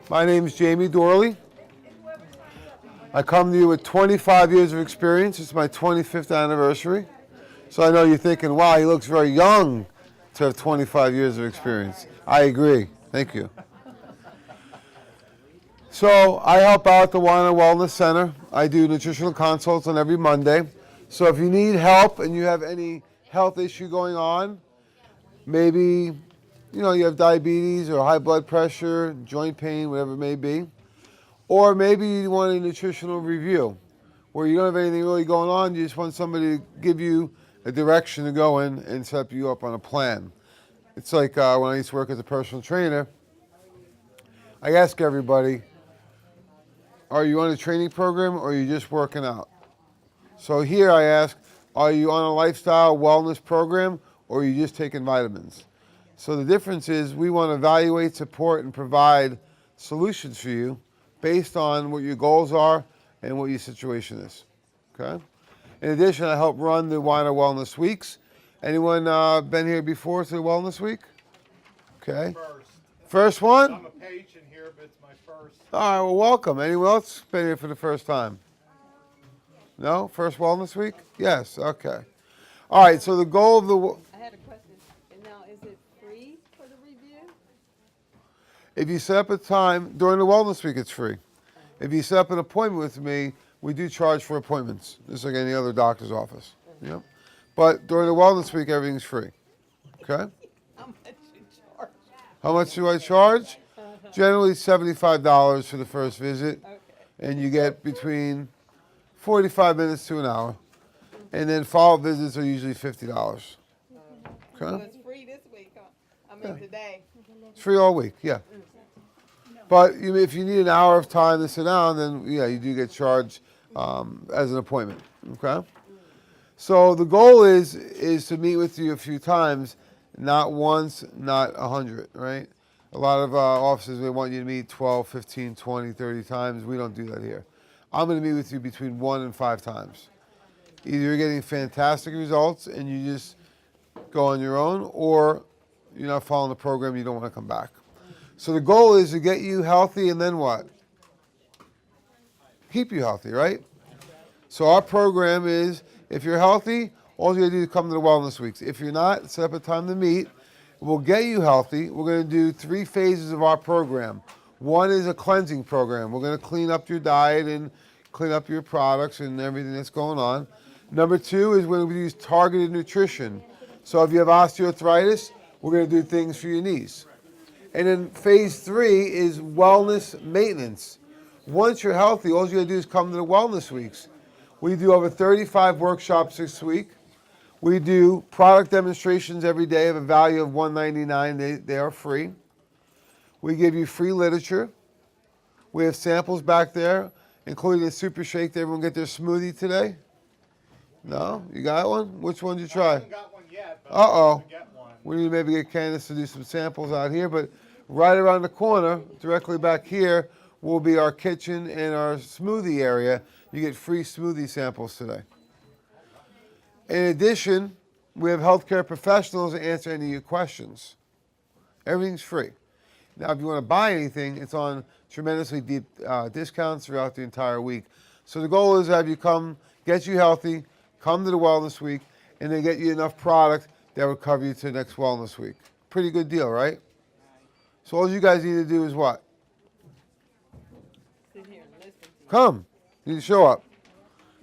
My name is Jamie Dorley. I come to you with 25 years of experience. It's my 25th anniversary. So I know you're thinking, wow, he looks very young to have 25 years of experience. I agree. Thank you. So I help out at the Wine and Wellness Center. I do nutritional consults on every Monday. So if you need help and you have any health issue going on, maybe you have diabetes or high blood pressure, joint pain, whatever it may be, or maybe you want a nutritional review where you don't have anything really going on, you just want somebody to give you a direction to go in and set you up on a plan. It's like when I used to work as a personal trainer, I ask everybody, are you on a training program or are you just working out? So here I ask, are you on a lifestyle wellness program or are you just taking vitamins? So the difference is we want to evaluate, support, and provide solutions for you based on what your goals are and what your situation is. Okay? In addition, I help run the Wine and Wellness Weeks. Anyone been here before to the Wellness Week? Okay. First one? I'm a patient here, but it's my first. All right, well, welcome. Anyone else been here for the first time? No? First Wellness Week? Yes, okay. All right, so the goal of the... I had a question. And now, is it free for the review? If you set up a time, during the Wellness Week, it's free. If you set up an appointment with me, we do charge for appointments, just like any other doctor's office. Yep. But during the Wellness Week, everything's free. Okay? How much you charge? How much do I charge? Generally $75 for the first visit. Okay. And you get between 45 minutes to an hour. And then follow-up visits are usually $50. So Okay? it's free this week, huh? I mean, today. It's free all week, yeah. But if you need an hour of time to sit down, then yeah, you do get charged as an appointment. Okay. So the goal is to meet with you a few times, not once, not 100. Right? A lot of offices they want you to meet 12, 15, 20, 30 times. We don't do that here. I'm going to meet with you between 1 and 5 times. Either you're getting fantastic results and you just go on your own, or you're not following the program, you don't want to come back. So the goal is to get you healthy and then what? Keep you healthy, right? So our program is, if you're healthy, all you gotta do is come to the Wellness Weeks. If you're not, set up a time to meet. We'll get you healthy. We're gonna do 3 phases of our program. One is a cleansing program. We're gonna clean up your diet and clean up your products and everything that's going on. Number 2 is we're gonna use targeted nutrition. So if you have osteoarthritis, we're gonna do things for your knees. And then phase 3 is wellness maintenance. Once you're healthy, all you gotta do is come to the Wellness Weeks. We do over 35 workshops this week. We do product demonstrations every day of a value of $199. They are free. We give you free literature. We have samples back there, including a super shake. Did everyone get their smoothie today? No? You got one? Which one did you try? I haven't got one yet, but Uh-oh. I'm gonna get one. We need to maybe get Candace to do some samples out here, but right around the corner, directly back here, will be our kitchen and our smoothie area. You get free smoothie samples today. In addition, we have healthcare professionals to answer any of your questions. Everything's free. Now, if you want to buy anything, it's on tremendously deep discounts throughout the entire week. So the goal is to have you come, get you healthy, come to the Wellness Week, and then get you enough product that will cover you to the next Wellness Week. Pretty good deal, right? So all you guys need to do is what? Sit here and listen to you. Come. You need to show up.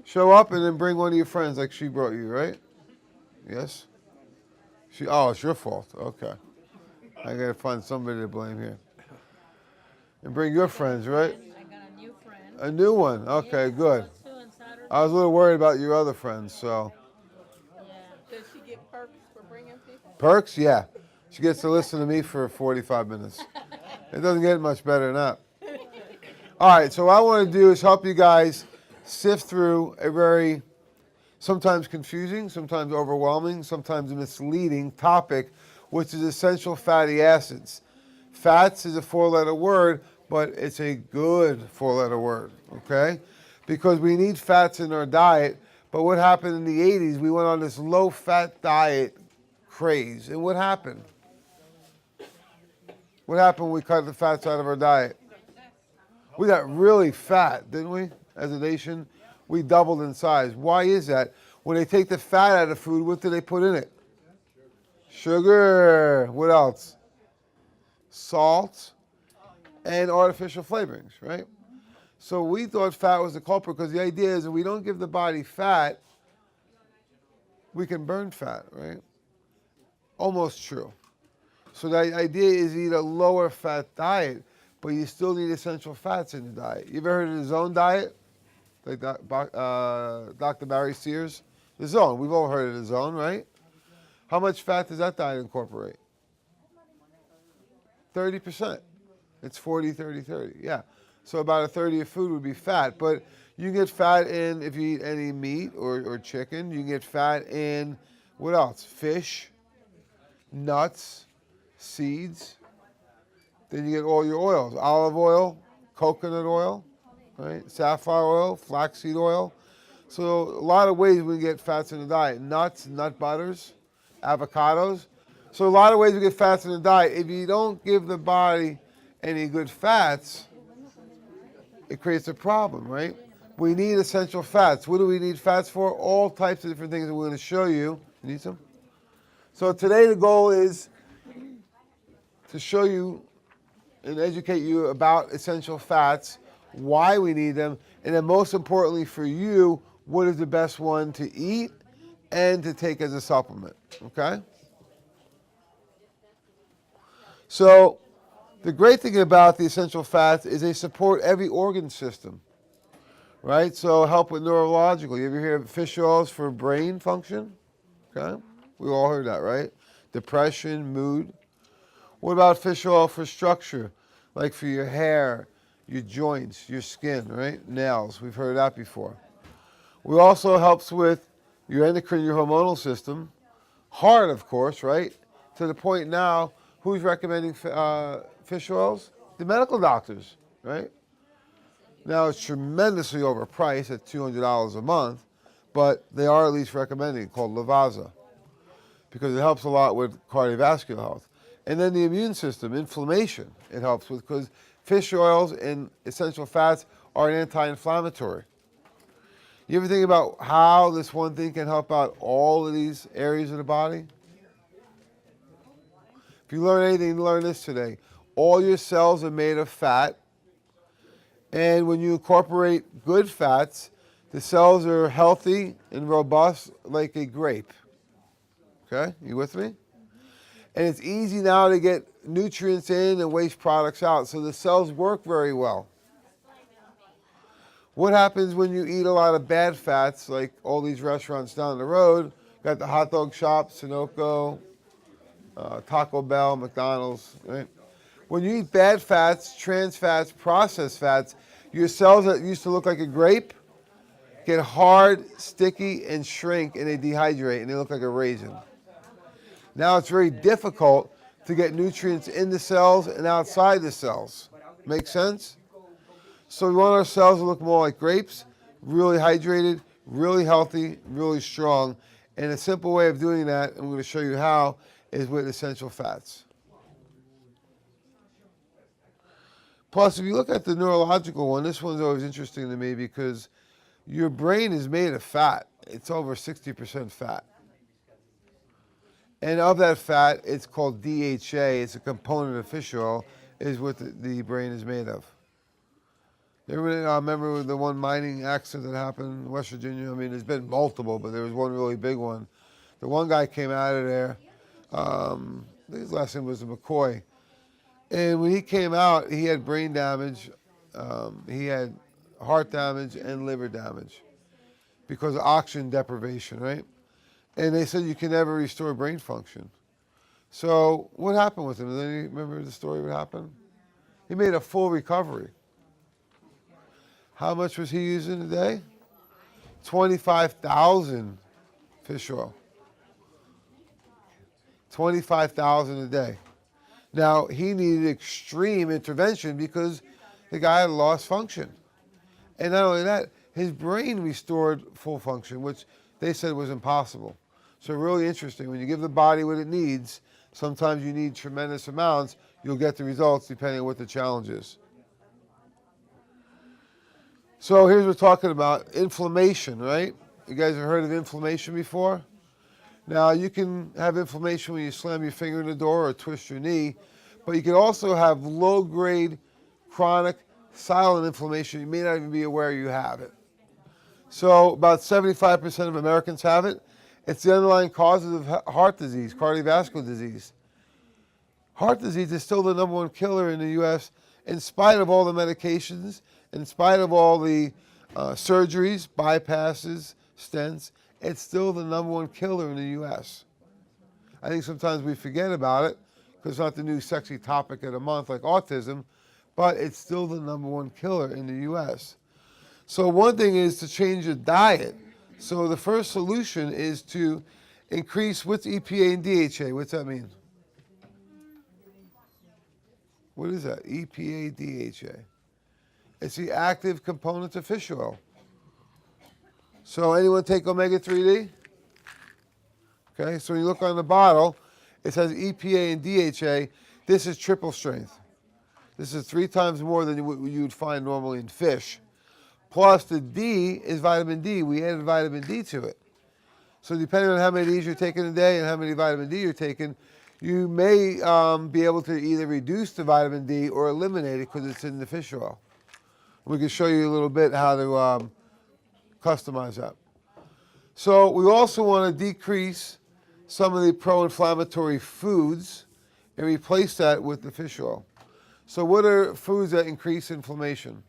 Show up and then bring one of your friends like she brought you, right? Yes? Oh, it's your fault. Okay. I got to find somebody to blame here. And bring your friends, right? I got a new friend. A new one. Okay, good. Two on Saturday. I was a little worried about your other friends, so. Yeah. Does she get perks for bringing people? Perks? Yeah. She gets to listen to me for 45 minutes. It doesn't get much better than that. All right, so what I want to do is help you guys sift through a very sometimes confusing, sometimes overwhelming, sometimes misleading topic, which is essential fatty acids. Fats is a 4-letter word, but it's a good 4-letter word, okay? Because we need fats in our diet, but what happened in the 80s, we went on this low-fat diet craze. And what happened? What happened when we cut the fats out of our diet? We got really fat, didn't we? As a nation, we doubled in size. Why is that? When they take the fat out of food, what do they put in it? Sugar. What else? Salt and artificial flavorings, right? So we thought fat was the culprit because the idea is if we don't give the body fat, we can burn fat, right? Almost true. So the idea is eat a lower fat diet, but you still need essential fats in the diet. You ever heard of the zone diet? Like Dr. Barry Sears? The zone. We've all heard of the zone, right? How much fat does that diet incorporate? 30%. It's 40, 30, 30. Yeah. So about a third of your food would be fat. But you can get fat in, if you eat any meat or chicken, you can get fat in, what else? Fish, nuts, seeds. Then you get all your oils. Olive oil, coconut oil, right? Safflower oil, flaxseed oil. So a lot of ways we can get fats in the diet. Nuts, nut butters, avocados. So a lot of ways we get fats in the diet. If you don't give the body any good fats, it creates a problem, right? We need essential fats. What do we need fats for? All types of different things that we're going to show you. You need some? So today the goal is to show you and educate you about essential fats, why we need them, and then most importantly for you, what is the best one to eat and to take as a supplement, okay? So the great thing about the essential fats is they support every organ system, right? So help with neurological. You ever hear of fish oils for brain function? Okay, we all heard that, right? Depression, mood. What about fish oil for structure? Like for your hair, your joints, your skin, right? Nails, we've heard that before. We also helps with your endocrine, your hormonal system. Heart, of course, right? To the point now, who's recommending fish oils? The medical doctors, right? Now it's tremendously overpriced at $200 a month, but they are at least recommending, called Lavazza, because it helps a lot with cardiovascular health. And then the immune system, inflammation, it helps with, because fish oils and essential fats are an anti-inflammatory. You ever think about how this one thing can help out all of these areas of the body? If you learn anything, learn this today. All your cells are made of fat, and when you incorporate good fats, the cells are healthy and robust like a grape. Okay, you with me? And it's easy now to get nutrients in and waste products out, so the cells work very well. What happens when you eat a lot of bad fats, like all these restaurants down the road? Got the hot dog shop, Sunoco, Taco Bell, McDonald's, right? When you eat bad fats, trans fats, processed fats, your cells that used to look like a grape get hard, sticky, and shrink, and they dehydrate, and they look like a raisin. Now it's very difficult to get nutrients in the cells and outside the cells. Make sense? So we want our cells to look more like grapes, really hydrated, really healthy, really strong. And a simple way of doing that, and I'm going to show you how, is with essential fats. Plus, if you look at the neurological one, this one's always interesting to me because your brain is made of fat. It's over 60% fat. And of that fat, it's called DHA. It's a component of fish oil, is what the brain is made of. Everybody remember the one mining accident that happened in West Virginia? I mean, there's been multiple, but there was one really big one. The one guy came out of there, I think his last name was McCoy. And when he came out, he had brain damage, he had heart damage and liver damage because of oxygen deprivation, right? And they said you can never restore brain function. So what happened with him? Does anybody remember the story what happened? He made a full recovery. How much was he using a day? 25,000 fish oil. 25,000 a day. Now, he needed extreme intervention because the guy had lost function. And not only that, his brain restored full function, which they said was impossible. So really interesting. When you give the body what it needs, sometimes you need tremendous amounts. You'll get the results depending on what the challenge is. So here's what we're talking about, inflammation, right? You guys have heard of inflammation before? Now, you can have inflammation when you slam your finger in the door or twist your knee, but you can also have low-grade chronic silent inflammation. You may not even be aware you have it. So about 75% of Americans have it. It's the underlying causes of heart disease, cardiovascular disease. Heart disease is still the number one killer in the U.S. in spite of all the medications, in spite of all the surgeries, bypasses, stents. It's still the number one killer in the U.S. I think sometimes we forget about it because it's not the new sexy topic of the month like autism, but it's still the number one killer in the U.S. So one thing is to change your diet. So the first solution is to increase, what's EPA and DHA? What's that mean? What is that? EPA, DHA. It's the active components of fish oil. So anyone take omega-3D? Okay, so when you look on the bottle, it says EPA and DHA. This is triple strength. This is 3 times more than what you would find normally in fish. Plus the D is vitamin D. We added vitamin D to it. So depending on how many of these you're taking a day and how many vitamin D you're taking, you may be able to either reduce the vitamin D or eliminate it because it's in the fish oil. We can show you a little bit how to customize that. So we also want to decrease some of the pro-inflammatory foods and replace that with the fish oil. So what are foods that increase inflammation?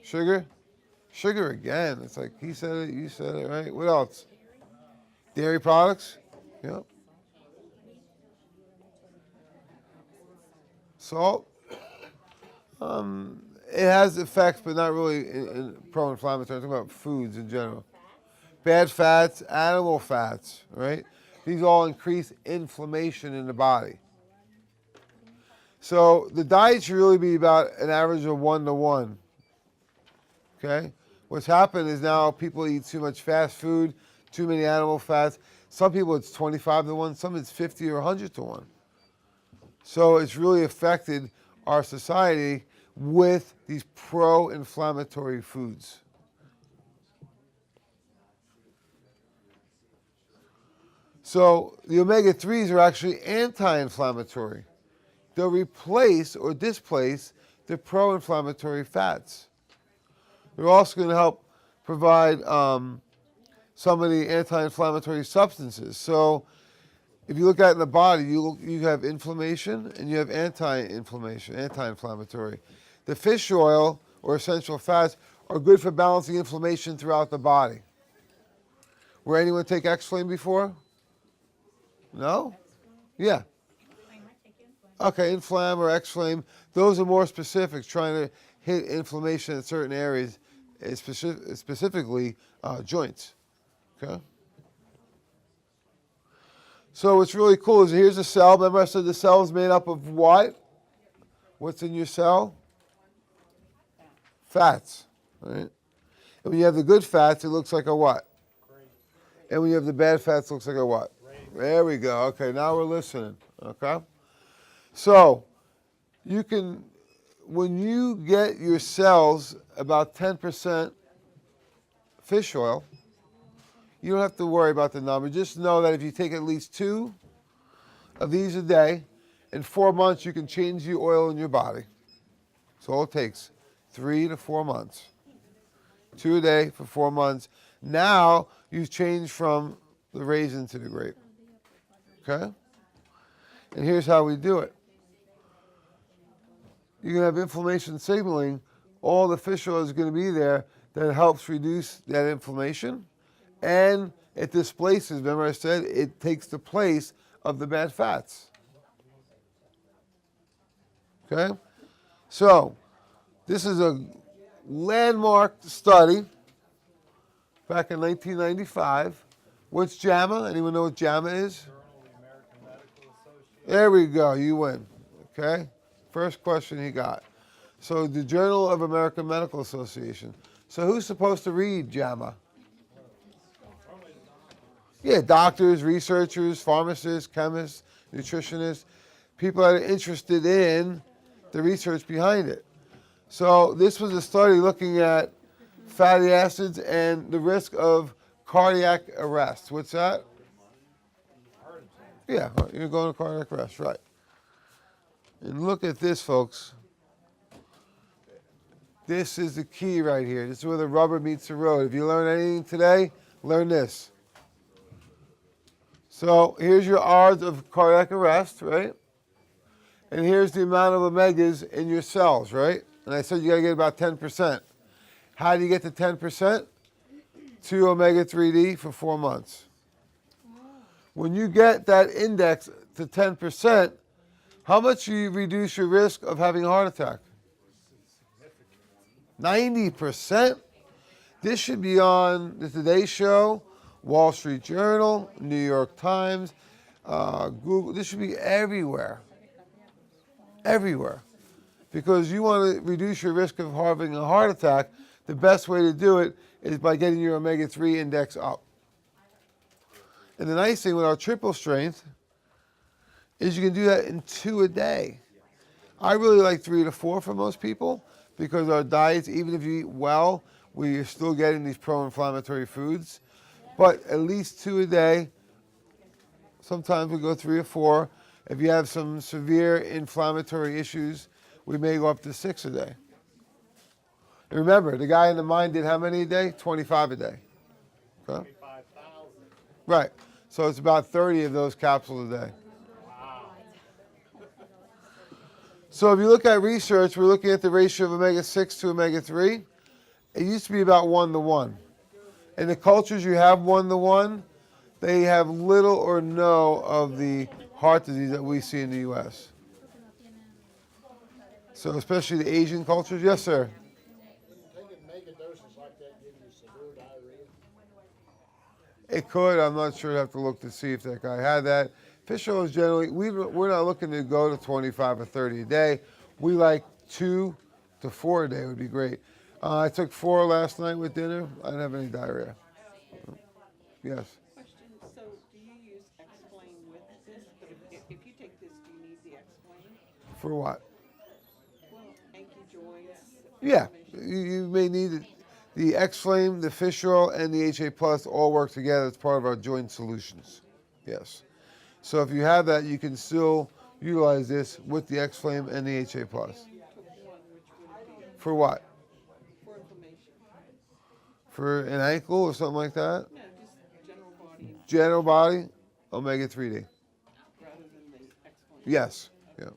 Sugar? Sugar again. It's like he said it, you said it, right? What else? Dairy products? Yep. Salt? It has effects, but not really in pro-inflammatory. I'm talking about foods in general. Bad fats, animal fats, right? These all increase inflammation in the body. So the diet should really be about an average of 1 to 1. Okay? What's happened is now people eat too much fast food, too many animal fats. Some people it's 25 to 1, some it's 50 or 100 to 1. So it's really affected our society with these pro-inflammatory foods. So the omega-3s are actually anti-inflammatory. They'll replace or displace the pro-inflammatory fats. They're also going to help provide some of the anti-inflammatory substances. So if you look at it in the body, you have inflammation and you have anti-inflammation, anti-inflammatory. The fish oil or essential fats are good for balancing inflammation throughout the body. Were anyone take X-Flame before? No? Yeah. Okay, Inflam or X-Flame, those are more specific, trying to hit inflammation in certain areas, specifically joints. Okay? So what's really cool is here's a cell. Remember I said the cell is made up of what? What's in your cell? Fats. Right? And when you have the good fats, it looks like a what? And when you have the bad fats, it looks like a what? There we go. Okay, now we're listening. Okay? So you can, when you get your cells about 10% fish oil, you don't have to worry about the number. Just know that if you take at least 2 of these a day, in 4 months you can change the oil in your body. That's all it takes, 3 to 4 months. 2 a day for 4 months. Now you've changed from the raisin to the grape. Okay? And here's how we do it. You're going to have inflammation signaling. All the fish oil is going to be there that helps reduce that inflammation. And it displaces, remember I said, it takes the place of the bad fats. Okay? So, this is a landmark study back in 1995. What's JAMA? Anyone know what JAMA is? There we go, you win. Okay? First question he got. So, the Journal of American Medical Association. So, who's supposed to read JAMA? Yeah, doctors, researchers, pharmacists, chemists, nutritionists, people that are interested in the research behind it. So this was a study looking at fatty acids and the risk of cardiac arrest. What's that? Yeah, you're going to cardiac arrest, right. And look at this, folks. This is the key right here. This is where the rubber meets the road. If you learn anything today, learn this. So here's your odds of cardiac arrest, right? And here's the amount of omegas in your cells, right? And I said you got to get about 10%. How do you get to 10%? 2 omega-3D for 4 months. When you get that index to 10%, how much do you reduce your risk of having a heart attack? 90%. This should be on the Today Show, Wall Street Journal, New York Times, Google. This should be everywhere. Everywhere. Because you want to reduce your risk of having a heart attack, the best way to do it is by getting your omega-3 index up. And the nice thing with our triple strength is you can do that in 2 a day. I really like 3 to 4 for most people because our diets, even if you eat well, we're still getting these pro-inflammatory foods. But at least 2 a day. Sometimes we go 3 or 4. If you have some severe inflammatory issues, we may go up to 6 a day. And remember, the guy in the mine did how many a day? 25 a day. Okay? 5,000. Right. So it's about 30 of those capsules a day. Wow. So if you look at research, we're looking at the ratio of omega-6 to omega-3. It used to be about 1 to 1. In the cultures you have 1 to 1, they have little or no of the heart disease that we see in the U.S. So especially the Asian cultures. Yes, sir. Taking mega doses like that give you severe diarrhea? It could. I'm not sure. I'd have to look to see if that guy had that. Fish oil is generally, we're not looking to go to 25 or 30 a day. We like 2 to 4 a day would be great. I took 4 last night with dinner. I didn't have any diarrhea. Yes. Question, so do you use X-Flame with this? If you take this, do you need the X-Flame? For what? Well, ankle joints. Yeah. You may need it. The X-Flame, the fish oil, and the HA Plus all work together as part of our joint solutions. Yes. So if you have that, you can still utilize this with the X-Flame and the HA Plus. Took one, which would it be For what? for inflammation? For an ankle or something like that? No, just general body General body, omega-3D. rather than the X-Flame. Yes. Yeah.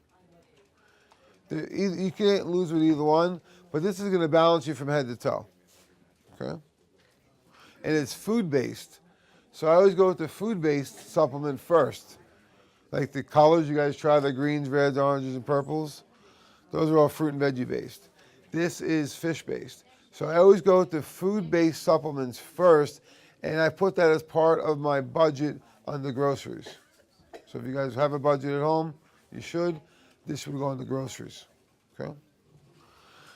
You can't lose with either one, but this is going to balance you from head to toe. Okay? And it's food-based. So I always go with the food-based supplement first. Like the colors, you guys try the greens, reds, oranges, and purples. Those are all fruit and veggie based. This is fish based. So I always go with the food-based supplements first, and I put that as part of my budget on the groceries. So if you guys have a budget at home, you should. This would go on the groceries. Okay?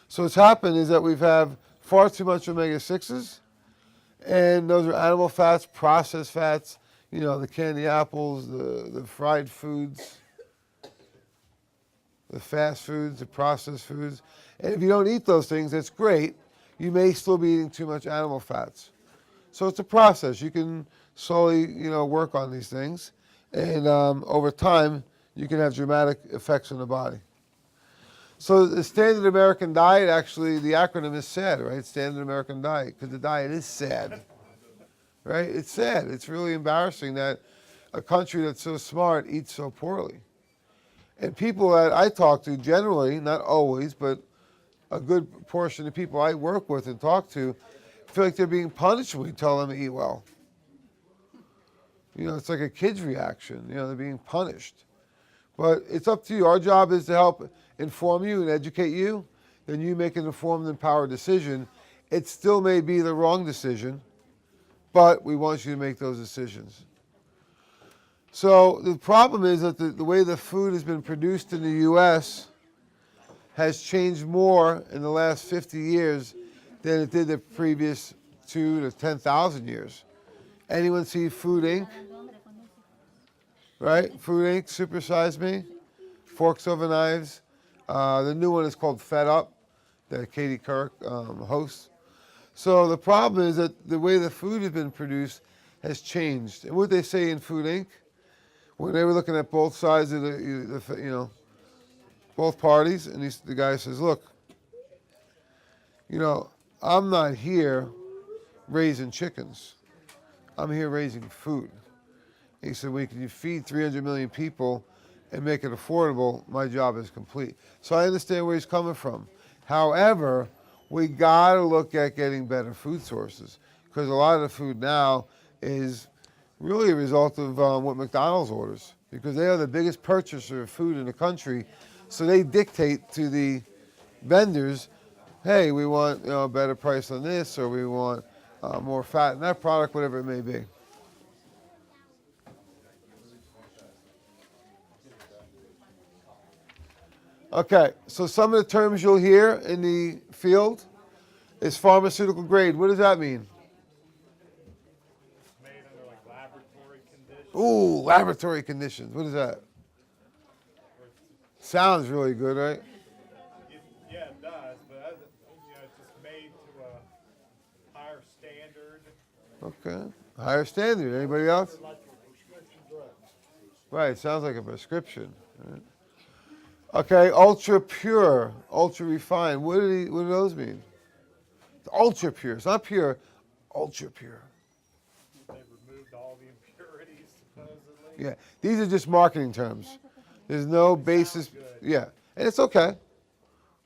So what's happened is that we've had far too much omega-6s, and those are animal fats, processed fats, you know, the candy apples, the fried foods, the fast foods, the processed foods. And if you don't eat those things, that's great. You may still be eating too much animal fats. So it's a process. You can slowly, you know, work on these things. And over time, you can have dramatic effects on the body. So the Standard American Diet, actually, the acronym is SAD, right? Standard American Diet, because the diet is sad, right? It's sad. It's really embarrassing that a country that's so smart eats so poorly. And people that I talk to generally, not always, but a good portion of people I work with and talk to feel like they're being punished when we tell them to eat well. You know, it's like a kid's reaction. You know, they're being punished. But it's up to you. Our job is to help inform you and educate you. Then you make an informed, empowered decision. It still may be the wrong decision, but we want you to make those decisions. So the problem is that the way the food has been produced in the U.S. has changed more in the last 50 years than it did the previous 2 to 10,000 years. Anyone see Food Inc.? Right? Food Inc., Super Size Me, Forks Over Knives. The new one is called Fed Up. that Katie Kirk hosts. So the problem is that the way the food has been produced has changed. And what they say in Food Inc., when they were looking at both sides of both parties, and the guy says, look, I'm not here raising chickens. I'm here raising food. He said, when you feed 300 million people and make it affordable, my job is complete. So I understand where he's coming from. However, we got to look at getting better food sources, because a lot of the food now is really a result of what McDonald's orders, because they are the biggest purchaser of food in the country. So they dictate to the vendors, hey, we want a better price on this, or we want more fat in that product, whatever it may be. Okay, so some of the terms you'll hear in the field is pharmaceutical grade. What does that mean? It's made under like laboratory conditions. Ooh, laboratory conditions. What is that? Sounds really good, right? Yeah, it does, but it's just made to a higher standard. Okay, higher standard. Anybody else? Like your prescription drugs. Right, sounds like a prescription. Right. Okay, ultra pure, ultra refined. What do those mean? It's ultra pure. It's not pure, ultra pure. They've removed all the impurities, supposedly. Yeah, these are just marketing terms. There's no basis. good. Yeah, and it's okay.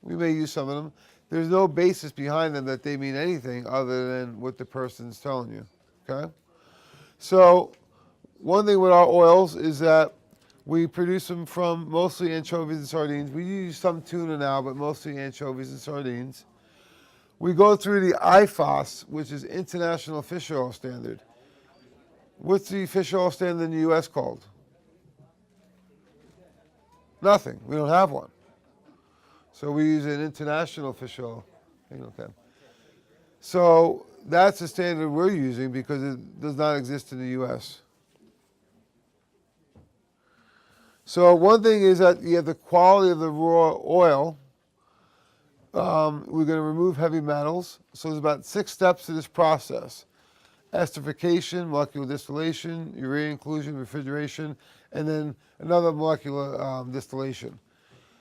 We may use some of them. There's no basis behind them that they mean anything other than what the person's telling you. Okay? So, one thing with our oils is that we produce them from mostly anchovies and sardines. We use some tuna now, but mostly anchovies and sardines. We go through the IFOS, which is International Fish Oil Standard. What's the fish oil standard in the U.S. called? Nothing. We don't have one. So we use an international fish oil. Okay. So that's the standard we're using because it does not exist in the U.S. So one thing is that you have the quality of the raw oil. We're going to remove heavy metals. So there's about 6 steps to this process. Esterification, molecular distillation, urea inclusion, refrigeration, and then another molecular distillation.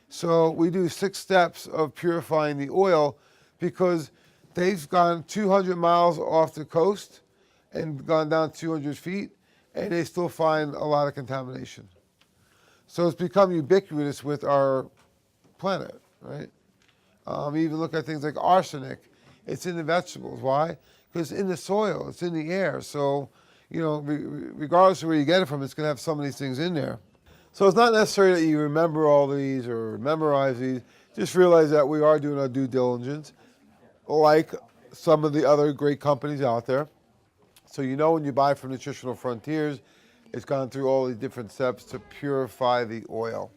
So we do 6 steps of purifying the oil because they've gone 200 miles off the coast and gone down 200 feet, and they still find a lot of contamination. So it's become ubiquitous with our planet, right? Even look at things like arsenic. It's in the vegetables. Why? Because it's in the soil. It's in the air. So, regardless of where you get it from, it's going to have some of these things in there. So it's not necessary that you remember all these or memorize these. Just realize that we are doing our due diligence, like some of the other great companies out there. So when you buy from Nutritional Frontiers, it's gone through all these different steps to purify the oil.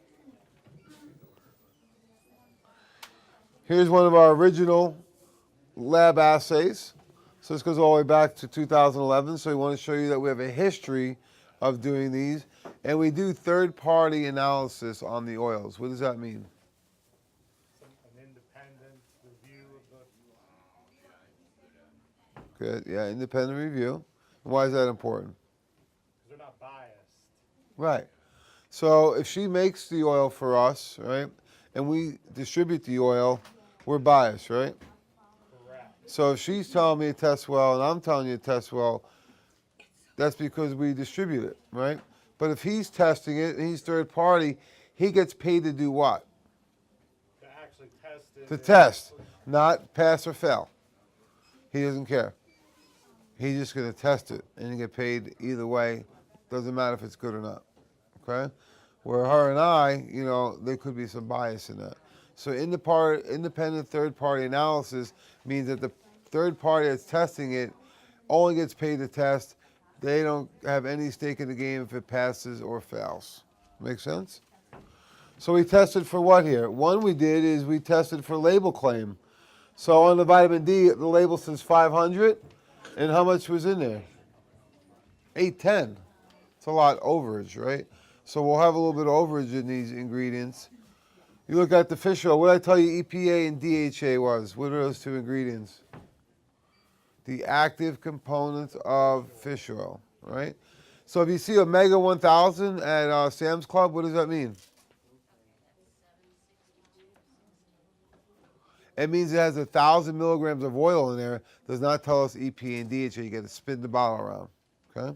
Here's one of our original lab assays. So this goes all the way back to 2011. So we want to show you that we have a history of doing these. And we do third-party analysis on the oils. What does that mean? An independent review of the. Good. Yeah, independent review. Why is that important? They're not biased. Right. So if she makes the oil for us, right, and we distribute the oil, we're biased, right? Correct. So if she's telling me it tests well and I'm telling you it tests well, that's because we distribute it, right? But if he's testing it and he's third party, he gets paid to do what? To actually test it. To test, not pass or fail. He doesn't care. He's just going to test it and get paid either way. Doesn't matter if it's good or not, okay? Where her and I, there could be some bias in that. So independent third-party analysis means that the third party that's testing it only gets paid to test. They don't have any stake in the game if it passes or fails. Make sense? So we tested for what here? One we did is we tested for label claim. So on the vitamin D, the label says 500, and how much was in there? 810. It's a lot overage, right? So we'll have a little bit of overage in these ingredients. You look at the fish oil. What did I tell you EPA and DHA was? What are those two ingredients? The active components of fish oil, right? So if you see Omega 1000 at Sam's Club, what does that mean? It means it has 1,000 milligrams of oil in there. Does not tell us EPA and DHA. You got to spin the bottle around, okay?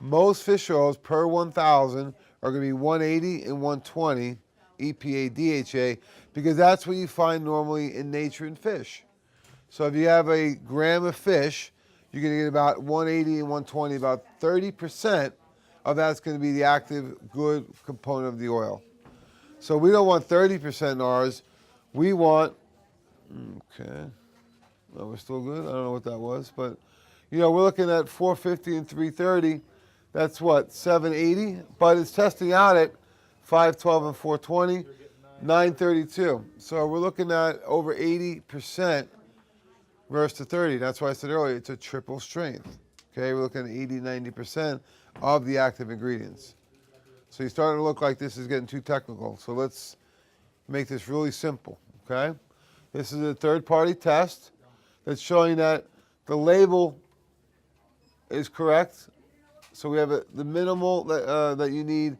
Most fish oils per 1,000 are going to be 180 and 120 EPA, DHA, because that's what you find normally in nature in fish. So if you have a gram of fish, you're going to get about 180 and 120, about 30% of that's going to be the active good component of the oil. So we don't want 30% in ours. We want, okay, well, we're still good. I don't know what that was, but you know, we're looking at 450 and 330. That's what, 780? But it's testing out at 512 and 420, 932. So we're looking at over 80% versus the 30. That's why I said earlier, it's a triple strength. Okay, we're looking at 80, 90% of the active ingredients. So you're starting to look like this is getting too technical. So let's make this really simple, okay? This is a third-party test that's showing that the label is correct. So we have the minimal that you need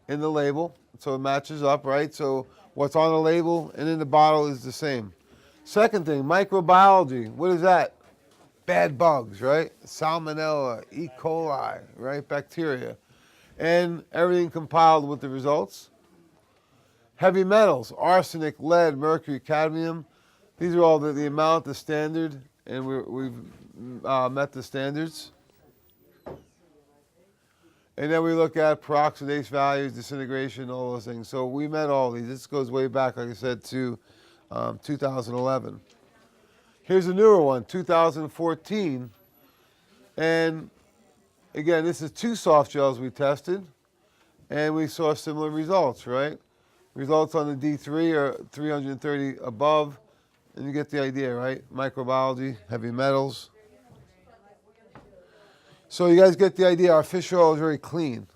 in the label. So it matches up, right? So what's on the label and in the bottle is the same. Second thing, microbiology. What is that? Bad bugs, right? Salmonella, E. coli, right? Bacteria. And everything compiled with the results. Heavy metals, arsenic, lead, mercury, cadmium. These are all the amount, the standard, and we've met the standards. And then we look at peroxidase values, disintegration, all those things. So we met all these. This goes way back, like I said, to 2011. Here's a newer one, 2014. And again, this is 2 soft gels we tested, and we saw similar results, right? Results on the D3 are 330 above, and you get the idea, right? Microbiology, heavy metals. So you guys get the idea. Our fish oil is very clean,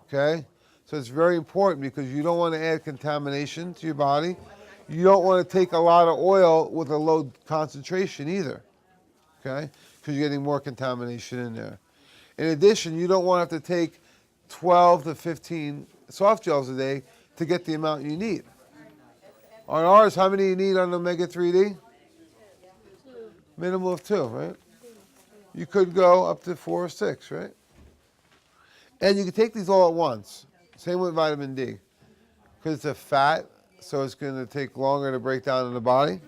okay? So it's very important because you don't want to add contamination to your body. You don't want to take a lot of oil with a low concentration either, okay? Because you're getting more contamination in there. In addition, you don't want to have to take 12 to 15 soft gels a day to get the amount you need. On ours, how many you need on Omega 3D? 2. Minimum of 2, right? You could go up to 4 or 6, right? And you can take these all at once. Same with vitamin D. Because it's a fat, so it's going to take longer to break down in the body.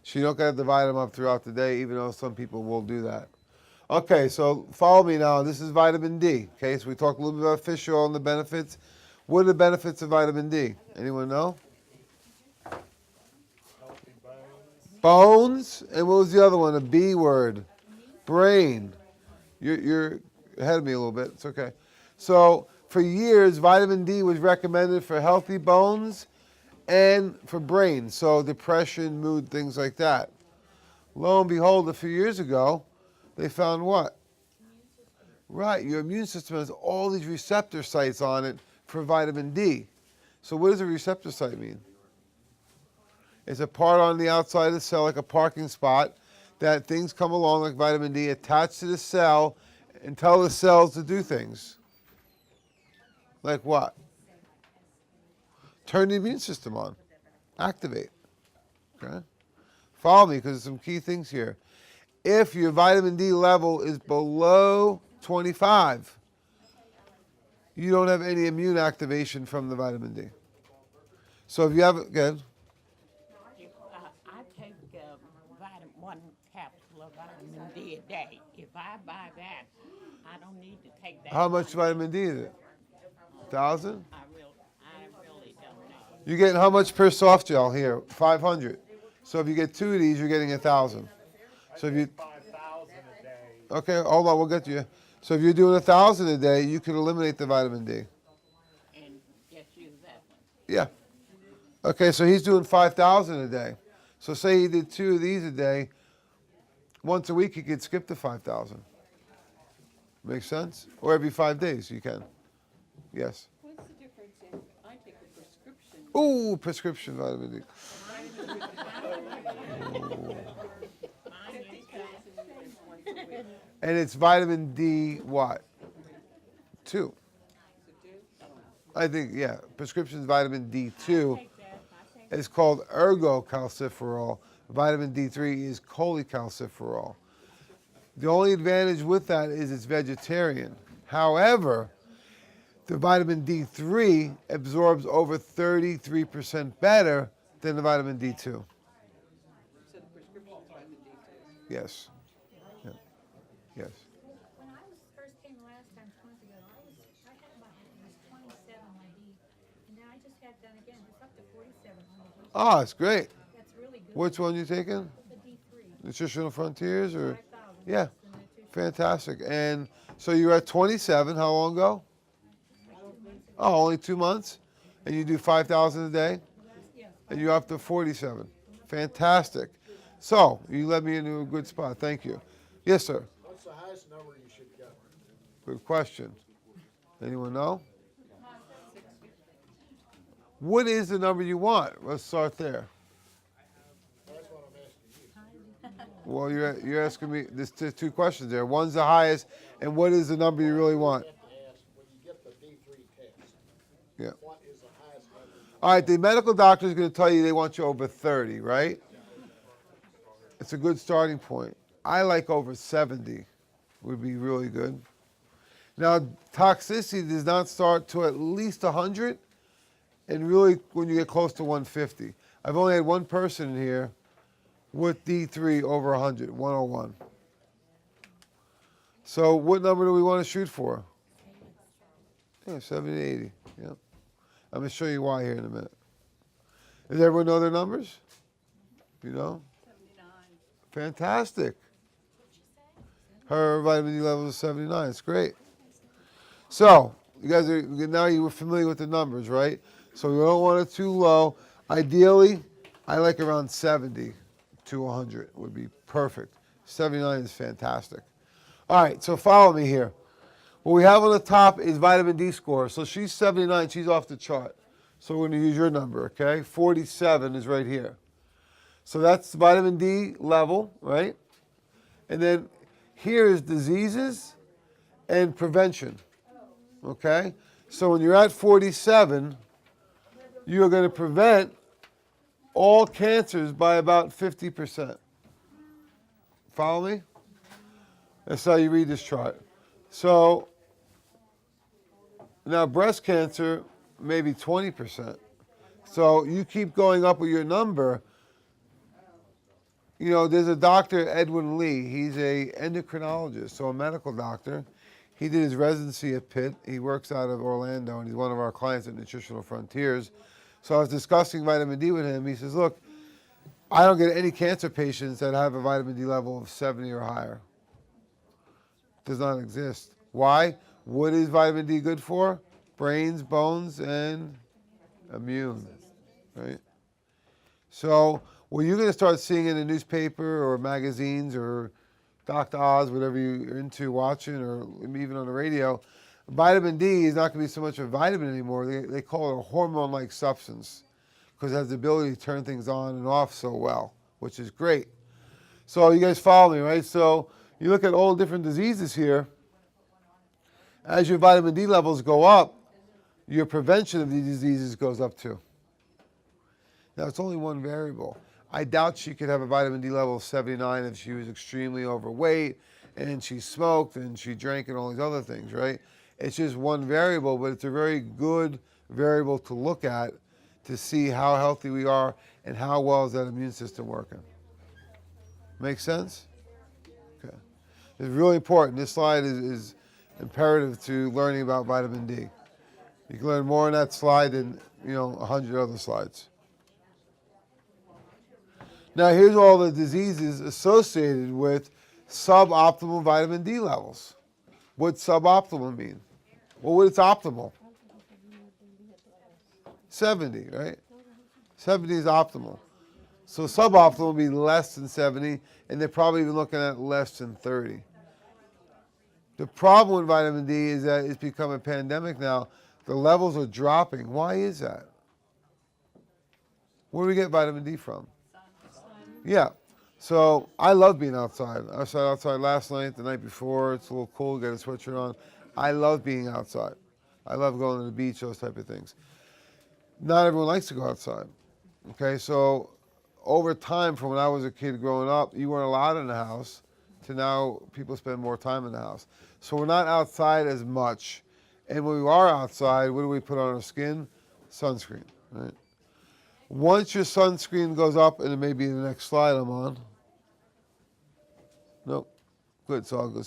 So you don't got to divide them up throughout the day, even though some people will do that. Okay, so follow me now. This is vitamin D. Okay, so we talked a little bit about fish oil and the benefits. What are the benefits of vitamin D? Anyone know? Healthy bones. Bones, and what was the other one? A B word. Brain. You're ahead of me a little bit. It's okay. So for years, vitamin D was recommended for healthy bones and for brain. So depression, mood, things like that. Lo and behold, a few years ago, they found what? Right, your immune system has all these receptor sites on it for vitamin D. So what does a receptor site mean? It's a part on the outside of the cell, like a parking spot, that things come along like vitamin D, attach to the cell, and tell the cells to do things. Like what? Turn the immune system on. Activate. Okay? Follow me, because there's some key things here. If your vitamin D level is below 25, you don't have any immune activation from the vitamin D. So if you have it, good. I take one capsule of vitamin D a day. If I buy that, I don't need to take that. How much vitamin D is it? 1,000? I really don't know. You're getting how much per soft gel here? 500. So if you get 2 of these, you're getting 1,000. So if you 5,000 a day. okay, hold on, we'll get to you. So if you're doing 1,000 a day, you can eliminate the vitamin D. And just use that one. Yeah. Okay, so he's doing 5,000 a day. So say he did 2 of these a day. Once a week, he could skip the 5,000. Make sense? Or every 5 days, you can. Yes. What's the difference in, I take a prescription Ooh, prescription vitamin D. And it's vitamin D what? 2. I think, yeah. Prescription vitamin D2 is called ergocalciferol. Vitamin D3 is cholecalciferol. The only advantage with that is it's vegetarian. However, the vitamin D3 absorbs over 33% better than the vitamin D2. So the prescription's vitamin D2. Yes. Yeah. Yes. When I was first came last time, 2 months ago, I had about, it was 27 my D, and then I just had done again, it's up to 47 on the D. Oh, it's great. That's really good. Which one you taking? The D3, Nutritional Frontiers or? 5,000. Yeah. That's the nutrition. Fantastic. And so you're at 27. How long ago? Oh, only 2 months? And you do 5,000 a day? Yeah. And you're up to 47. Fantastic. So you led me into a good spot. Thank you. Yes, sir. What's the highest number you should go? Good question. Anyone know? What is the number you want? Let's start there. That's what I'm asking you. Well, you're asking me, there's 2 questions there. One's the highest, and what is the number you really want? You have to ask, when you get the D3 test, Yeah. what is the highest number? All right, the medical doctor is going to tell you they want you over 30, right? It's a good starting point. I like over 70 would be really good. Now, toxicity does not start to at least 100, and really when you get close to 150. I've only had one person in here with D3 over 100, 101. So what number do we want to shoot for? Yeah, 70 to 80, yeah. I'm going to show you why here in a minute. Does everyone know their numbers? You know? 79. Fantastic. Her vitamin D level is 79. It's great. So, you guys are, now you were familiar with the numbers, right? So we don't want it too low. Ideally, I like around 70 to 100 would be perfect. 79 is fantastic. All right, so follow me here. What we have on the top is vitamin D score. So she's 79, she's off the chart. So we're going to use your number, okay? 47 is right here. So that's vitamin D level, right? And then here is diseases and prevention, okay? So when you're at 47, you are going to prevent all cancers by about 50%. Follow me? That's how you read this chart. So now breast cancer, maybe 20%. So you keep going up with your number. You know, there's a doctor, Edwin Lee. He's a endocrinologist, so a medical doctor. He did his residency at Pitt. He works out of Orlando, and he's one of our clients at Nutritional Frontiers. So I was discussing vitamin D with him. He says, look, I don't get any cancer patients that have a vitamin D level of 70 or higher. Does not exist. Why? What is vitamin D good for? Brains, bones, and immune, right? So what you're going to start seeing in the newspaper or magazines or Dr. Oz, whatever you're into watching, or even on the radio, vitamin D is not going to be so much a vitamin anymore. They call it a hormone-like substance because it has the ability to turn things on and off so well, which is great. So you guys follow me, right? So you look at all different diseases here. As your vitamin D levels go up, your prevention of these diseases goes up too. Now, it's only one variable. I doubt she could have a vitamin D level of 79 if she was extremely overweight and she smoked and she drank and all these other things, right? It's just one variable, but it's a very good variable to look at to see how healthy we are and how well is that immune system working. Make sense? Okay. It's really important. This slide is imperative to learning about vitamin D. You can learn more on that slide than 100 other slides. Now here's all the diseases associated with suboptimal vitamin D levels. What's suboptimal mean? Well, what's optimal? 70, right? 70 is optimal. So suboptimal would be less than 70, and they're probably even looking at less than 30. The problem with vitamin D is that it's become a pandemic now. The levels are dropping. Why is that? Where do we get vitamin D from? Yeah. So I love being outside. I was outside last night, the night before. It's a little cool, get a sweatshirt on. I love being outside. I love going to the beach, those type of things. Not everyone likes to go outside. Okay, so over time, from when I was a kid growing up, you weren't allowed in the house, to now people spend more time in the house. So we're not outside as much. And when we are outside, what do we put on our skin? Sunscreen, right? Once your sunscreen goes up, and it may be the next slide I'm on. Nope. Good, so I'll go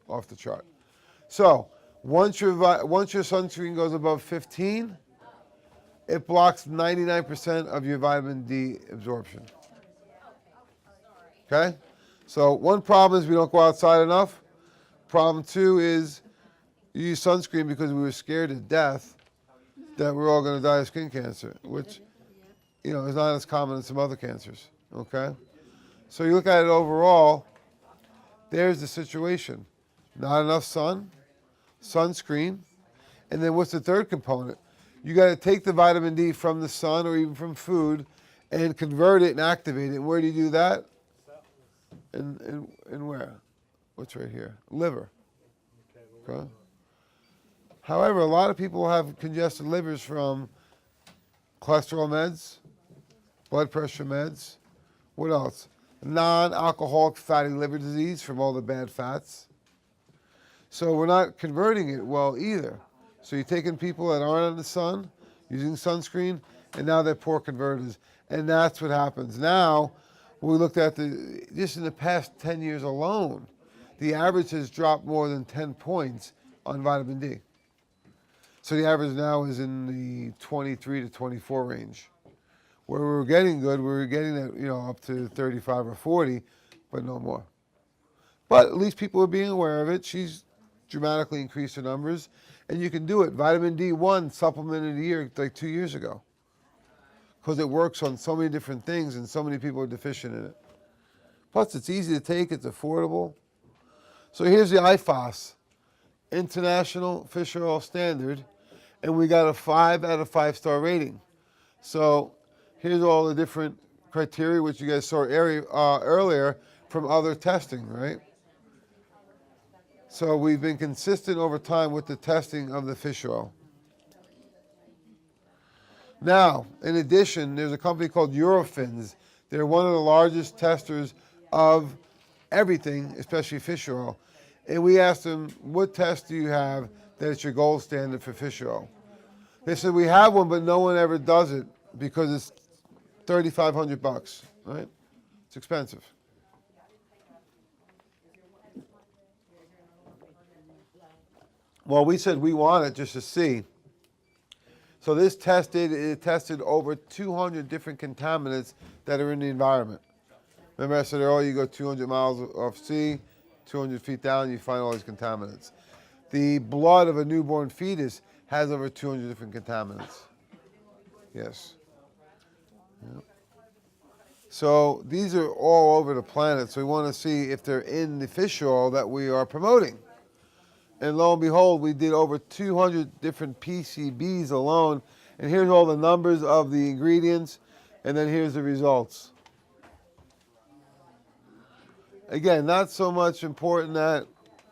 off the chart. So once your sunscreen goes above 15, it blocks 99% of your vitamin D absorption. Okay? So one problem is we don't go outside enough. Problem two is you use sunscreen because we were scared to death that we're all going to die of skin cancer, which, is not as common as some other cancers. Okay? So you look at it overall, there's the situation. Not enough sun, sunscreen, and then what's the third component? You got to take the vitamin D from the sun or even from food and convert it and activate it. And where do you do that? In where? What's right here? Liver. Okay. However, a lot of people have congested livers from cholesterol meds, blood pressure meds. What else? Non-alcoholic fatty liver disease from all the bad fats. So we're not converting it well either. So you're taking people that aren't in the sun, using sunscreen, and now they're poor converters. And that's what happens. Now, we looked at just in the past 10 years alone, the average has dropped more than 10 points on vitamin D. So the average now is in the 23 to 24 range. Where we were getting good, we were getting that, up to 35 or 40, but no more. But at least people are being aware of it. She's dramatically increased her numbers, and you can do it. Vitamin D1 supplemented a year, like 2 years ago, because it works on so many different things, and so many people are deficient in it. Plus, it's easy to take, it's affordable. So here's the IFOS, International Fish Oil Standard, and we got a 5 out of 5-star rating. So here's all the different criteria, which you guys saw earlier from other testing, right? So we've been consistent over time with the testing of the fish oil. Now, in addition, there's a company called Eurofins. They're one of the largest testers of everything, especially fish oil. And we asked them, what test do you have that is your gold standard for fish oil? They said, we have one, but no one ever does it because it's $3,500, right? It's expensive. Well, we said we want it just to see. So it tested over 200 different contaminants that are in the environment. Remember I said earlier, you go 200 miles off sea, 200 feet down, you find all these contaminants. The blood of a newborn fetus has over 200 different contaminants. Yes. Yep. So these are all over the planet, so we want to see if they're in the fish oil that we are promoting. And lo and behold, we did over 200 different PCBs alone. And here's all the numbers of the ingredients. And then here's the results. Again, not so much important that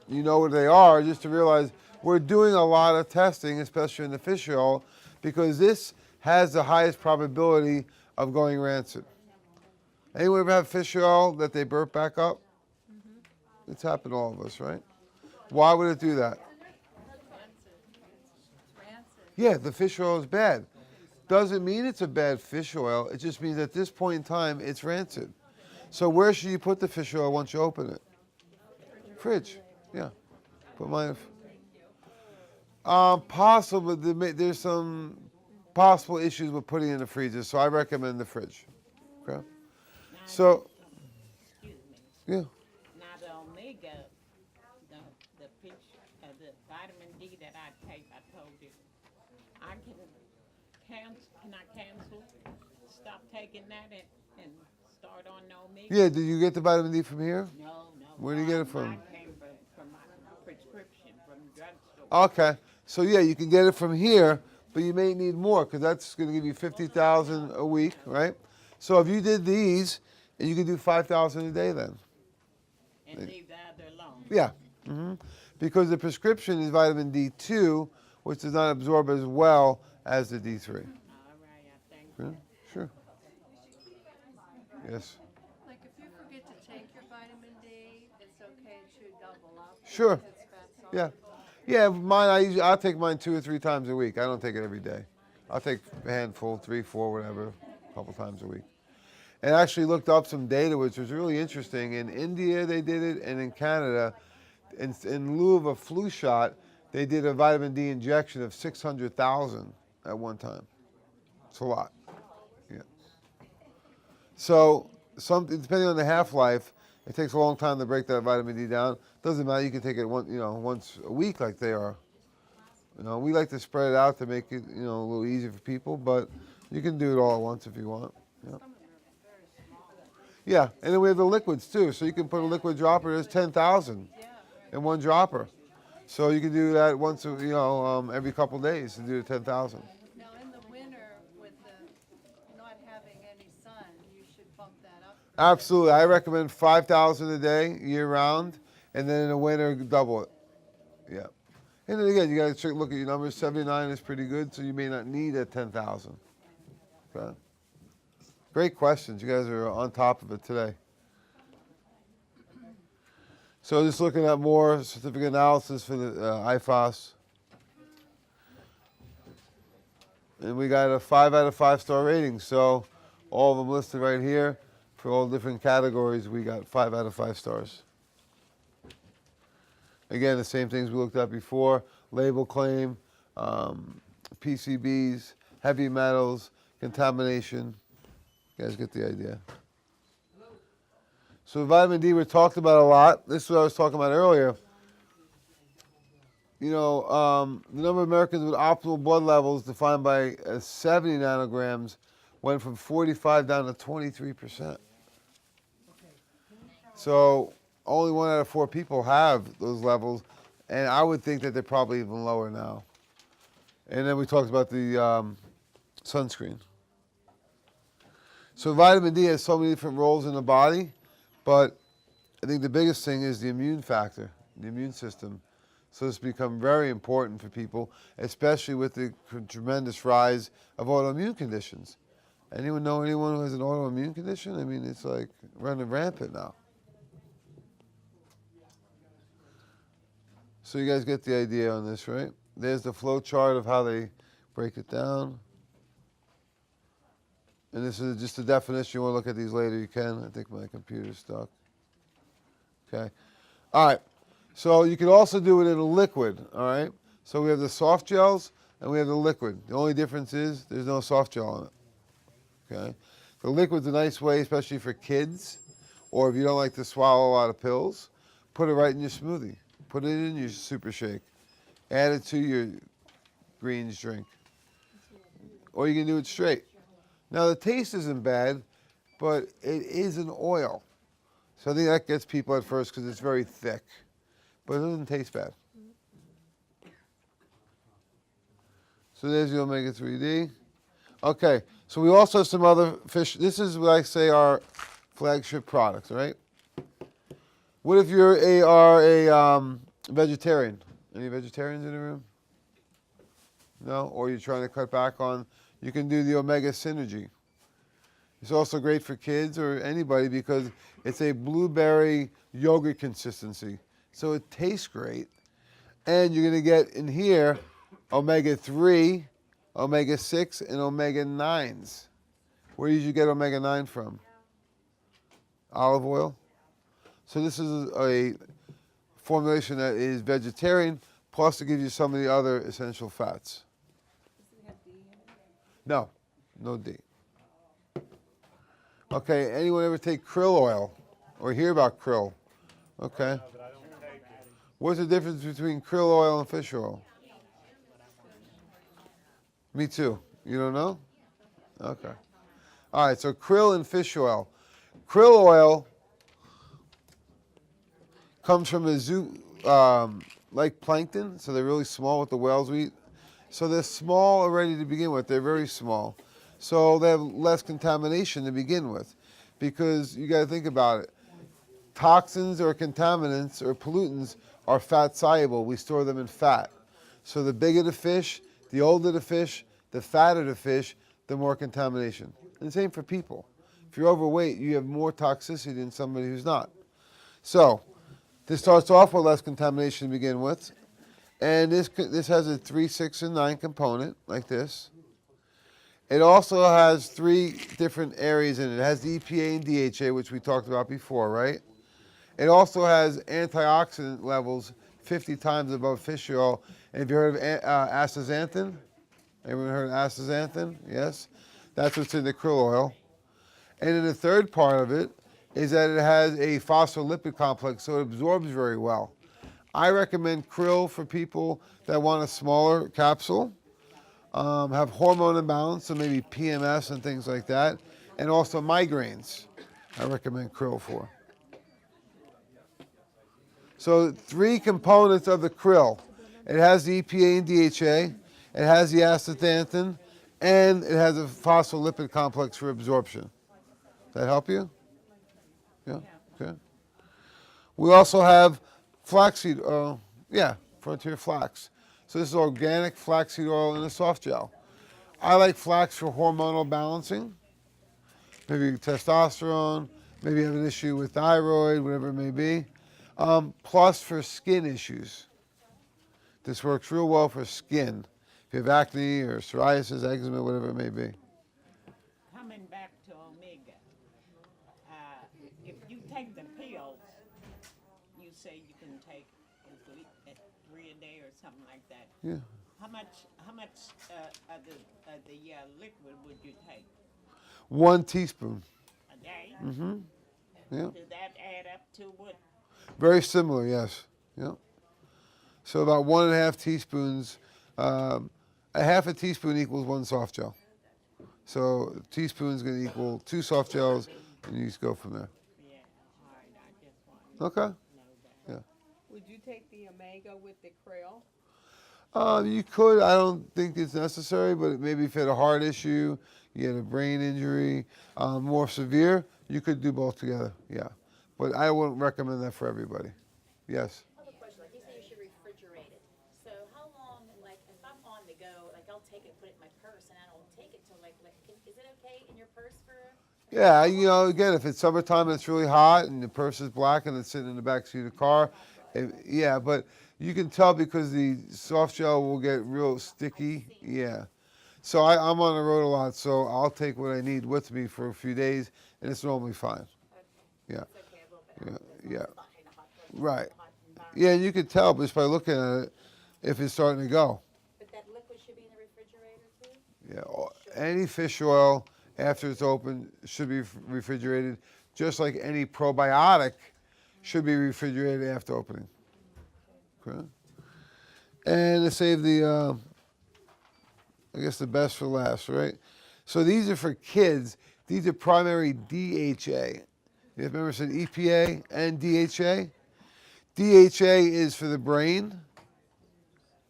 you know what they are, just to realize we're doing a lot of testing, especially in the fish oil, because this has the highest probability of going rancid. Anyone ever have fish oil that they burp back up? Mm-hmm. It's happened to all of us, right? Why would it do that? Yeah, the fish oil is bad. Doesn't mean it's a bad fish oil. It just means at this point in time, it's rancid. So where should you put the fish oil once you open it? Fridge. Yeah. Put mine. Possible. There's some possible issues with putting it in the freezer, so I recommend the fridge. Okay. So. Yeah. Now the omega, the fish, the vitamin D that I take, I told you, I can I cancel, stop taking that and start on the omega? Yeah, did you get the vitamin D from here? No. Where do you get it from? Mine came from my prescription from the drugstore. Okay, so yeah, you can get it from here, but you may need more because that's going to give you 50,000 a week, right? So if you did these, and you could do 5,000 a day then. And leave the other alone. Yeah, because the prescription is vitamin D2, which does not absorb as well as the D3. All right, I think. Yeah, sure. Yes. Like if you forget to take your vitamin D, it's okay to double up. Sure. because it's fat Yeah. soluble. Yeah, mine. I'll take mine 2 or 3 times a week. I don't take it every day. I'll take a handful, 3, 4, whatever, a couple times a week. And I actually looked up some data, which was really interesting. In India, they did it, and in Canada, in lieu of a flu shot, they did a vitamin D injection of 600,000 at one time. It's a lot. Yeah. So, depending on the half-life, it takes a long time to break that vitamin D down. Doesn't matter. You can take it once a week, like they are. We like to spread it out to make it a little easier for people, but you can do it all at once if you want. Yeah. Yeah, and then we have the liquids too. So you can put a liquid dropper. There's 10,000 in one dropper. So you can do that once, every couple of days to do the 10,000. Now in the winter with the not having any sun, you should bump that up. Absolutely, I recommend 5,000 a day year round, and then in the winter double it. Yeah, and then again, you got to look at your numbers. 79 is pretty good, so you may not need a 10,000. Okay. Great questions. You guys are on top of it today. So just looking at more certificate analysis for the IFOS. And we got a 5 out of 5 star rating. So all of them listed right here for all different categories. We got 5 out of 5 stars. Again, the same things we looked at before. Label claim, PCBs, heavy metals, contamination. You guys get the idea. So vitamin D we talked about a lot. This is what I was talking about earlier. The number of Americans with optimal blood levels defined by 70 nanograms went from 45 down to 23%. So only 1 out of 4 people have those levels, and I would think that they're probably even lower now. And then we talked about the sunscreen. So vitamin D has so many different roles in the body, but I think the biggest thing is the immune factor, the immune system. So it's become very important for people, especially with the tremendous rise of autoimmune conditions. Anyone know anyone who has an autoimmune condition? I mean, it's like running rampant now. So you guys get the idea on this, right? There's the flow chart of how they break it down. And this is just a definition. You want to look at these later, you can. I think my computer's stuck. Okay. All right. So you can also do it in a liquid, all right? So we have the soft gels and we have the liquid. The only difference is there's no soft gel in it, okay? The liquid's a nice way, especially for kids, or if you don't like to swallow a lot of pills, put it right in your smoothie. Put it in your super shake. Add it to your greens drink. Or you can do it straight. Now the taste isn't bad, but it is an oil. So I think that gets people at first because it's very thick. But it doesn't taste bad. So there's the omega-3D. Okay, so we also have some other fish. This is what I say are flagship products, right? What if you're a vegetarian? Any vegetarians in the room? No? Or you're trying to cut back on, you can do the Omega Synergy. It's also great for kids or anybody because it's a blueberry yogurt consistency. So it tastes great. And you're going to get in here omega-3, omega-6, and omega-9s. Where did you get omega-9 from? Olive oil. So this is a formulation that is vegetarian, plus it gives you some of the other essential fats. Does it have D in it? No, no D. Okay, anyone ever take krill oil or hear about krill? Okay. But I don't take it. What's the difference between krill oil and fish oil? Me too. You don't know? Okay. All right, so krill and fish oil. Krill oil comes from a zoo, like plankton, so they're really small with the whales we eat. So they're small already to begin with. They're very small. So they have less contamination to begin with. Because you got to think about it. Toxins or contaminants or pollutants are fat soluble. We store them in fat. So the bigger the fish, the older the fish, the fatter the fish, the more contamination. And the same for people. If you're overweight, you have more toxicity than somebody who's not. So this starts off with less contamination to begin with. And this has a 3, 6, and 9 component, like this. It also has 3 different areas in it. It has the EPA and DHA, which we talked about before, right? It also has antioxidant levels 50 times above fish oil. And have you heard of astaxanthin? Anyone heard of astaxanthin? Yes? That's what's in the krill oil. And then the third part of it is that it has a phospholipid complex, so it absorbs very well. I recommend krill for people that want a smaller capsule. Have hormone imbalance, so maybe PMS and things like that, and also migraines. I recommend krill for. So 3 components of the krill. It has the EPA and DHA, it has the astaxanthin, and it has a phospholipid complex for absorption. Does that help you? Yeah? Okay. We also have flaxseed oil. Yeah, Frontier Flax. So this is organic flaxseed oil in a soft gel. I like flax for hormonal balancing. Maybe testosterone, maybe you have an issue with thyroid, whatever it may be. Plus for skin issues. This works real well for skin. If you have acne or psoriasis, eczema, whatever it may be. Coming back to omega, if you take the pills, you say you can take at 3 a day or something like that. Yeah. How much of the liquid would you take 1 teaspoon. a day? Mm-hmm. Yeah. Does that add up to what? Very similar, yes. Yeah. So about 1.5 teaspoons. A half a teaspoon equals 1 soft gel. So a teaspoon is going to equal 2 soft gels, and you just go from there. Yeah, all right, I just wanted Okay. to know that. Yeah. Would you take the omega with the krill? You could. I don't think it's necessary, but maybe if you had a heart issue, you had a brain injury, more severe, you could do both together. Yeah. But I wouldn't recommend that for everybody. Yes. I have a question. Like you say you should refrigerate it. So how long, like if I'm on the go, like I'll take it, put it in my purse, and I don't take it till is it okay in your purse for? Yeah, again, if it's summertime and it's really hot and the purse is black and it's sitting in the back seat of the car, yeah, but you can tell because the soft gel will get real sticky. Yeah. So I'm on the road a lot, so I'll take what I need with me for a few days, and it's normally fine. Yeah. Yeah. Right. Yeah, and you can tell just by looking at it if it's starting to go. But that liquid should be in the refrigerator too? Yeah. Any fish oil after it's open should be refrigerated, just like any probiotic should be refrigerated after opening. Okay. And to save the, I guess the best for last, right? So these are for kids. These are primary DHA. You remember I said EPA and DHA? DHA is for the brain,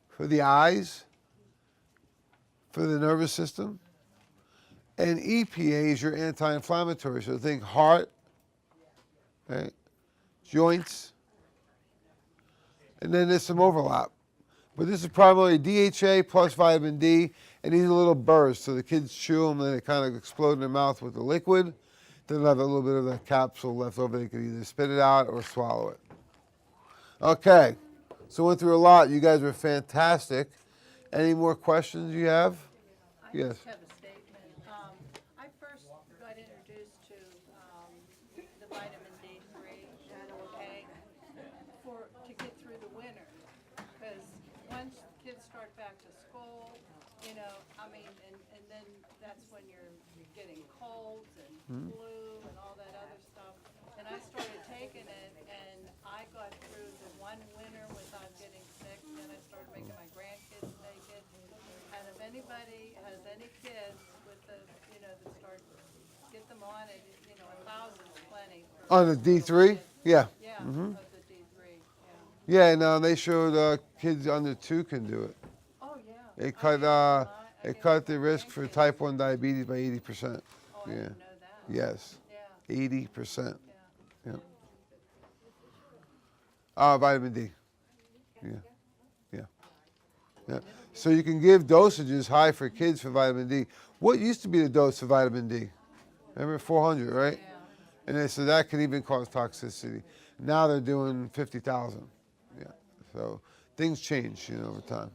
for the eyes, for the nervous system. And EPA is your anti-inflammatory. So think heart, right? Joints. And then there's some overlap. But this is primarily DHA plus vitamin D. And these are little burrs. So the kids chew them and they kind of explode in their mouth with the liquid. Then they'll have a little bit of the capsule left over. They can either spit it out or swallow it. Okay. So went through a lot. You guys were fantastic. Any more questions you have? I Yes. just have a statement. I first got introduced to the vitamin D3, okay, to get through the winter. Because once kids start back to school, and then that's when you're getting colds and flu and all that other stuff. And I started taking it, and I got through the one winter without getting sick. Then I started making my grandkids take it. And if anybody has any kids with that start, get them on it, 1,000 is plenty. On the D3? Yeah. Yeah, Mhm. of the D3, yeah. Yeah, no, they showed kids under 2 can do it. Oh, yeah. It cut the risk for type 1 diabetes by 80%. Oh, I Yeah. didn't know that. Yes. Yeah, 80%. yeah. Yeah. Vitamin D. Yeah. Yeah. Yeah. So you can give dosages high for kids for vitamin D. What used to be the dose for vitamin D? Remember 400, right? Yeah. And they said that could even cause toxicity. Now they're doing 50,000. Yeah. So things change, over time.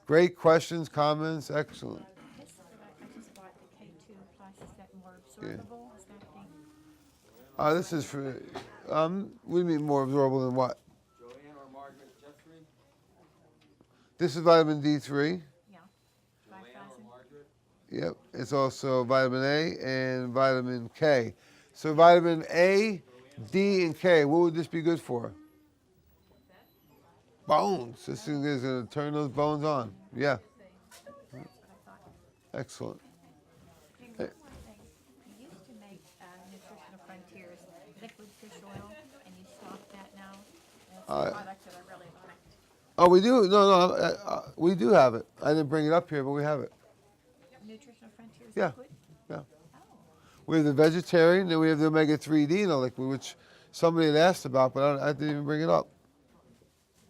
Great questions, comments, excellent. This, I just bought the K2 Plus, is that more absorbable? Is that the? This is for, what do you mean more absorbable than what? This is vitamin D3. Yeah. 5,000? Yep. It's also vitamin A and vitamin K. So vitamin A, D, and K, what would this be good for? Bones. This thing is going to turn those bones on. Yeah. Excellent. Hey, one more thing. You used to make Nutritional Frontiers liquid fish oil, and you stopped that now. That's a product that I really liked. Oh, we do? No, we do have it. I didn't bring it up here, but we have it. Nutritional Frontiers Yeah. liquid? Yeah. Oh. We have the vegetarian, then we have the omega-3D in a liquid, which somebody had asked about, but I didn't even bring it up.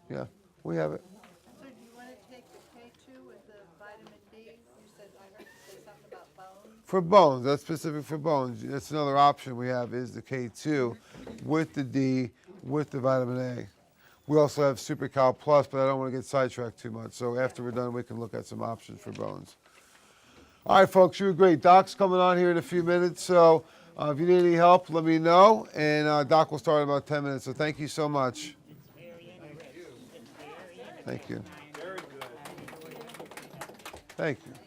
Yeah, we have it. So do you want to take the K2 with the vitamin D? You said, I heard you say something about bones. For bones, that's specific for bones. That's another option we have is the K2 with the D, with the vitamin A. We also have Super Cal Plus, but I don't want to get sidetracked too much. So after we're done, we can look at some options for bones. All right, folks, you were great. Doc's coming on here in a few minutes, so if you need any help, let me know. And Doc will start in about 10 minutes, so thank you so much. Thank you. Very good. Thank you.